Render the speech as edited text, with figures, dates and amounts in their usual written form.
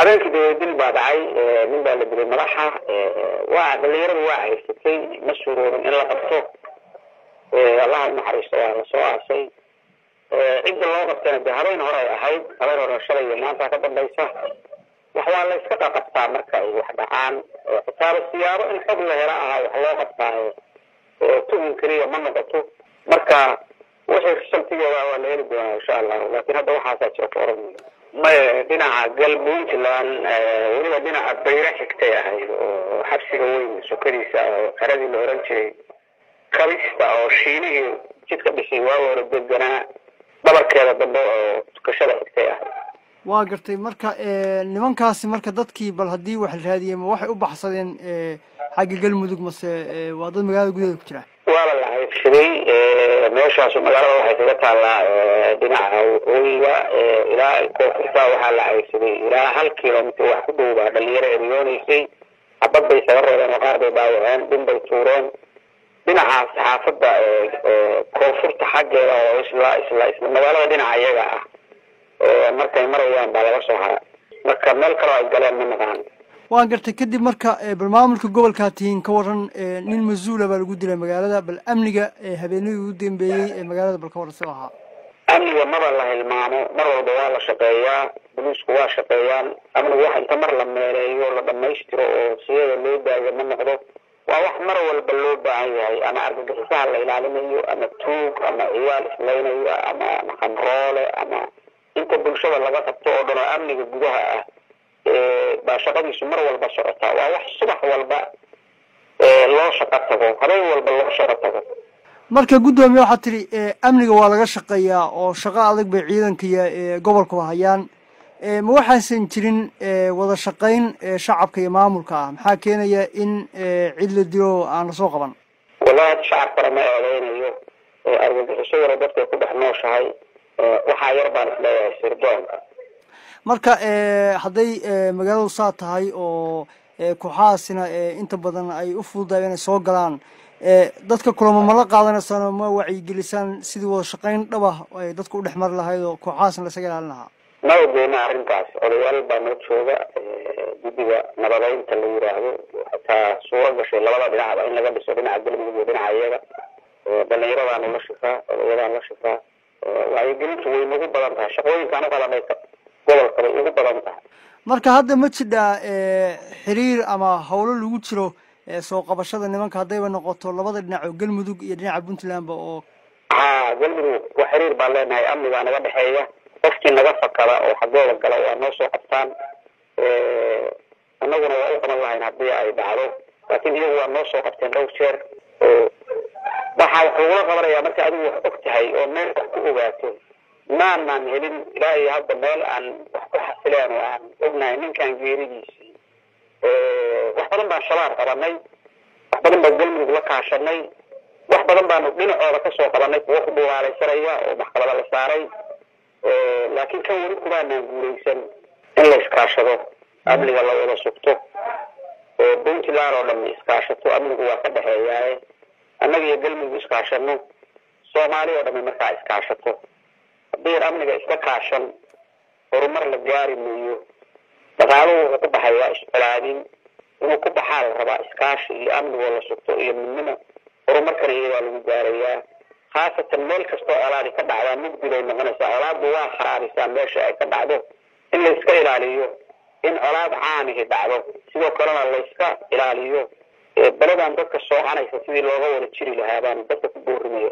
هذاك دل بعدعي من بعد اللي مرحة واحد اللي يروي واحد في مشهور إن الله قبته الله المحرس الله سواء شيء عند الله قبتنا بهرين هراء هاي هراء هراء الشرعية ما تعتبر ليس وحوال ليس قطع مركز واحدة عن قطار السيارة الحب اللي هراءها وحوال قطع توم كريه ما نقطه مركز وحي خشمتي ولا يرد إن شاء الله لكن هذا واحد شافه ما دينا قلبون كلان ولما دينا بيرح كتاعي وحبسي قوي سكريسة قرادي الأورنجي خريسة أو شيني جدك بسيوا ورد جنا دبر كذا دبر كشلة كتاعي واقرتي مركا نمان كاسي مركا دتكي بل هدي وحل هذه ما وحي أبحثين حق قلمودك مس وضد مقالة جودة كتير والله العيب شيء ماشي مقالة واحد كذا على دينا ويا إلى كوفرتا وحال عيسى إلى هالكيلومتر واحد وبعد اللي يريوني شيء أبغى يسافر أنا قاعد باوعين بين بيتورون دينا حافظ كوفرتا حاجة إسلا مقالة دينا عيجا مركز مريان بالغصها مركز ملك رأي قلم من مكان وانقرتي كدي مركا برنامجك قبل كاتين كورن نين مزولة بالجود المقالة بالأمنية هبيني ودين بي المقالة بالكورن سواها أمنية مرة الله المعنى مرة دوالة شقية بلوس قوى شقيان أمن واحد تمر لما يقول لما يشتروا سيادة اللوبة من نقضه وواحد مرة والبلوبة عيهي أنا أرجع قصة الله العالمية أما توق أما عيال إسلامية أما خمرالة أما أنت بالشغل اللي قصد تقعدنا أمنية جدها باشقدي سمر والبشرة وواحد صبح والباء الله شقته هذا والبلوغ شقته marka gudoomiye waxa tiri amniga waa laga shaqeeyaa oo shaqo adag bay ciidanka gobolka hayaan ma waxaan jirin wada shaqeyn shacabka iyo maamulka maxaa keenaya in cid la dilo aan soo qaban wallahi shacabka ma aadaynayo argagixisada dadka ku dhex nooshahay waxa yar baan isleeyahay sirdoonka marka haday magaaladu saa tahay oo kooxaasina inta badan ay u fududaayeen soo galaan dadka kulamo ma la qaadanaysan ma wacyi gelisan sidii wada shaqeyn dhab ah ay dadku u dhaxmar lahayd oo kooxaasna la saga ilaalinaha ma ogeena arrintaas odayaal baa noo jooga guddiga nabadeynta la yiraahdo hataa suura gashay labada dhinac in laga dhiso dhinaca galmudug iyo dhinaca iyaga dhalinyarada la shaqaa odayaal la shaqaa wacyi gelintu way nagu badan tahay shaqooyinkan u qabanay gobolka way ugu badan tahay marka hadda ma jidha xiriir ama hawlo lagu jiro soo qabashada nimanka hadayba noqoto labada dhinac oo galmudug iyo dhinaca Puntland ba oo galmudug wax xiriir baa leenahay amniga naga dhaxeeya qofkii naga fakara oo xagooda gala waa noo soo qabtaan annaguna waa u qaban lahayn haddii ay dhacdo laakiin iyagu waa noo soo qabteen dhowr jeer waxaa wax lagula qabanayaa marka adigu wax og tahay oo meel wax ku ogaato maanan helin ilaahay hadda meel aan wax ku xasileen oo aan ognahay ninkan geeridiisii wax badan baan shabaab qabanay wax badan baan galmudug la kaashanay wax badan baan dhinacooda ka soo qabanay kuwa ku dhawaalaysanaya oo maxkamada la saaray laakiin kan weli kubaanaan guulaysan in la iskaashado amniga la wada sugto Puntland oo dhan iskaashato amnigu waa ka dhaxeeyaa annaga iyo galmudug iskaashano Soomaaliya oo dhan markaa iskaashato haddii amniga iska kaashan horumar la gaari maayo dagaaladu wuxuu ku baxayaa isbalaadin inuu ku baxaa la rabaa iskaashi iyo amniga la sugto iyo midnimo horumarkana iyagaa lagu gaarayaa khaasatan meel kastoo colaadi ka dhacdaa mugdi bay noqonaysaa colaaddu waa kharaarisaa meesha ay ka dhacdo in la iska ilaaliyo in colaad caanihi dhacdo sidoo kalena la iska ilaaliyo baladan dadka soocanaysa sidii looga wada jiri lahaa baan dadka ku boorinaya